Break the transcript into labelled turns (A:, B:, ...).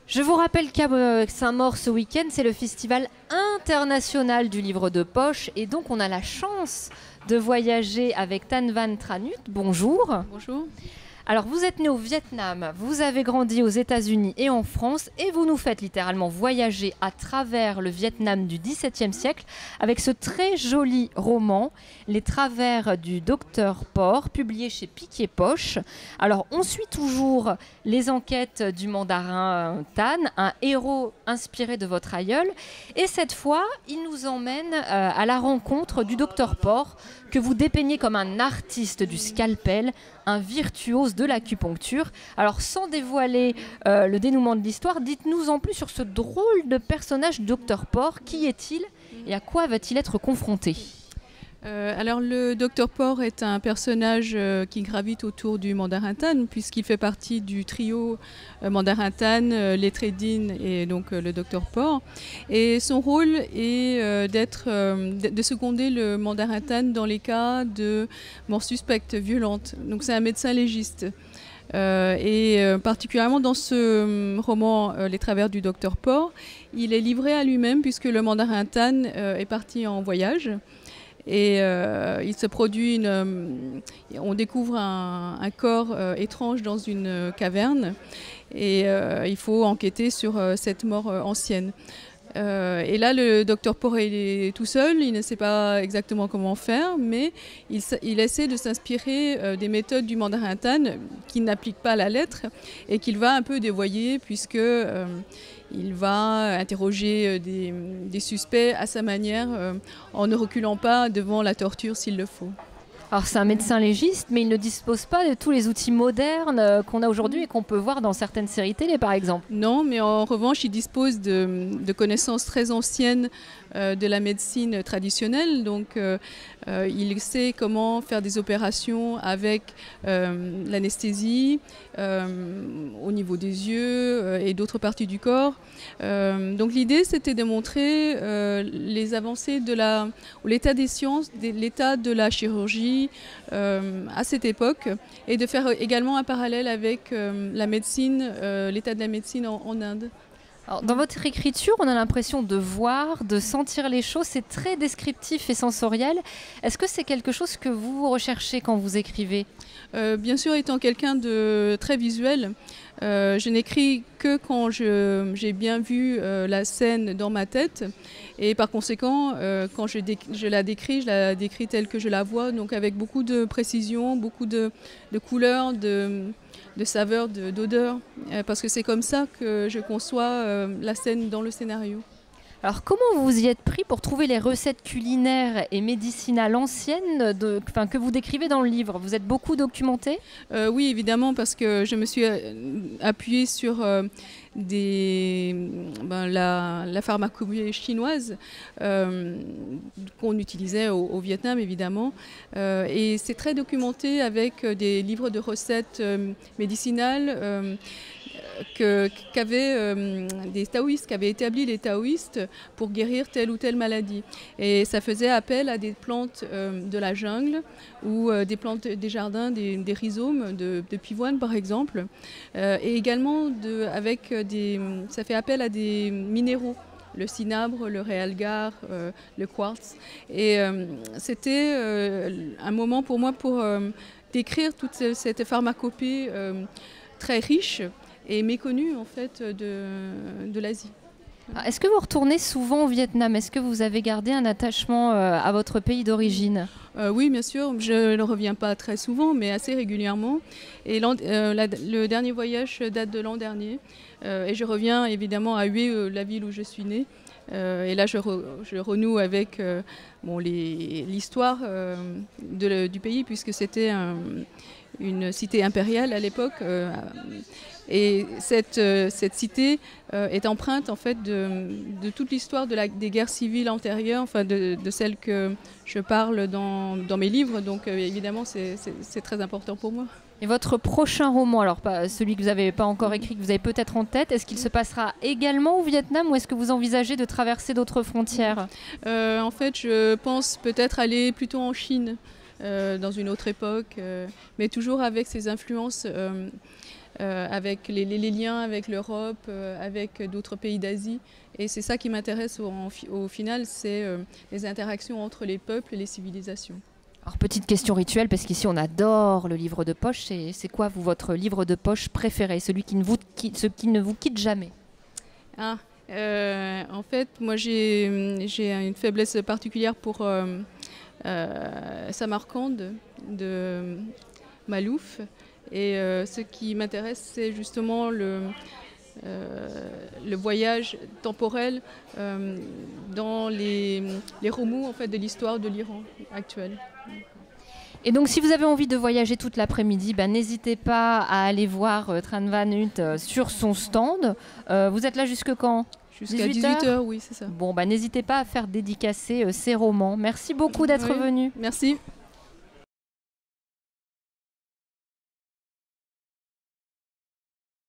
A: Je vous rappelle qu'à Saint-Maur ce week-end, c'est le festival international du livre de poche et donc on a la chance de voyager avec Tan Van Tranut. Bonjour.
B: Bonjour.
A: Alors vous êtes né au Vietnam, vous avez grandi aux États-Unis et en France et vous nous faites littéralement voyager à travers le Vietnam du XVIIe siècle avec ce très joli roman, Les Travers du Docteur Port, publié chez Picquier-Poche. Alors on suit toujours les enquêtes du mandarin Tan, un héros inspiré de votre aïeul, et cette fois il nous emmène à la rencontre du Docteur Port, que vous dépeignez comme un artiste du scalpel, un virtuose de l'acupuncture. Alors sans dévoiler le dénouement de l'histoire, dites-nous en plus sur ce drôle de personnage Docteur Port. Qui est-il et à quoi va-t-il être confronté ?
B: Alors le Docteur Port est un personnage qui gravite autour du mandarin Tan, puisqu'il fait partie du trio mandarin Tan, Lettré Dinh et donc le Docteur Port. Et son rôle est de seconder le mandarin Tan dans les cas de mort suspecte violente. Donc c'est un médecin légiste. Particulièrement dans ce roman Les Travers du Docteur Port, il est livré à lui-même puisque le mandarin Tan est parti en voyage. Et il se produit on découvre un corps étrange dans une caverne et il faut enquêter sur cette mort ancienne. Et là, le docteur Port est tout seul, il ne sait pas exactement comment faire, mais il essaie de s'inspirer des méthodes du mandarin Tan qu'il n'applique pas à la lettre et qu'il va un peu dévoyer puisque il va interroger des suspects à sa manière en ne reculant pas devant la torture s'il le faut.
A: Alors c'est un médecin légiste, mais il ne dispose pas de tous les outils modernes qu'on a aujourd'hui et qu'on peut voir dans certaines séries télé par exemple.
B: Non, mais en revanche, il dispose de connaissances très anciennes de la médecine traditionnelle. Donc il sait comment faire des opérations avec l'anesthésie au niveau des yeux et d'autres parties du corps. Donc l'idée, c'était de montrer les avancées ou l'état des sciences, l'état de la chirurgie à cette époque, et de faire également un parallèle avec la médecine, l'état de la médecine en Inde.
A: Alors, dans votre écriture, on a l'impression de voir, de sentir les choses, c'est très descriptif et sensoriel. Est-ce que c'est quelque chose que vous recherchez quand vous écrivez ?
B: Bien sûr, étant quelqu'un de très visuel, je n'écris que quand j'ai bien vu la scène dans ma tête, et par conséquent, quand je la décris telle que je la vois, donc avec beaucoup de précision, beaucoup de couleurs, de saveurs, d'odeurs, parce que c'est comme ça que je conçois la scène dans le scénario.
A: Alors comment vous y êtes pris pour trouver les recettes culinaires et médicinales anciennes que vous décrivez dans le livre ? Vous êtes beaucoup documenté ?
B: Oui, évidemment, parce que je me suis appuyée sur la pharmacopée chinoise qu'on utilisait au Vietnam, évidemment. Et c'est très documenté avec des livres de recettes médicinales qu'avaient des taoïstes, qu'avaient établi les taoïstes pour guérir telle ou telle maladie. Et ça faisait appel à des plantes de la jungle ou des plantes des jardins, des rhizomes de pivoine par exemple. Et également ça fait appel à des minéraux, le cinabre, le réalgar, le quartz. Et c'était un moment pour moi pour décrire toute cette pharmacopée très riche et méconnue en fait de l'Asie.
A: Est-ce que vous retournez souvent au Vietnam ? Est-ce que vous avez gardé un attachement à votre pays d'origine ?
B: Oui, bien sûr. Je ne reviens pas très souvent, mais assez régulièrement. Et le dernier voyage date de l'an dernier. Et je reviens évidemment à Hue, la ville où je suis née. Et là, je renoue avec l'histoire du pays, puisque c'était une cité impériale à l'époque. Et cette cité est empreinte en fait de toute l'histoire des guerres civiles antérieures, enfin de celles que je parle dans mes livres. Donc évidemment, c'est très important pour moi.
A: Et votre prochain roman, alors pas celui que vous n'avez pas encore écrit, que vous avez peut-être en tête, est-ce qu'il se passera également au Vietnam ou est-ce que vous envisagez de traverser d'autres frontières ?
B: En fait, je pense peut-être aller plutôt en Chine, dans une autre époque, mais toujours avec ces influences avec les liens avec l'Europe, avec d'autres pays d'Asie. Et c'est ça qui m'intéresse au final, c'est les interactions entre les peuples et les civilisations.
A: Alors, petite question rituelle, parce qu'ici on adore le livre de poche. C'est quoi, vous, votre livre de poche préféré, celui qui ne vous quitte jamais?
B: En fait, moi j'ai une faiblesse particulière pour Samarcande de Malouf. Et ce qui m'intéresse, c'est justement le voyage temporel dans les remous en fait, de l'histoire de l'Iran actuelle.
A: Et donc, si vous avez envie de voyager toute l'après-midi, n'hésitez pas à aller voir Tran Van Hunt sur son stand. Vous êtes là jusque quand?
B: Jusqu'à 18h, oui, c'est ça.
A: Bon, n'hésitez pas à faire dédicacer ces romans. Merci beaucoup d'être venu.
B: Merci.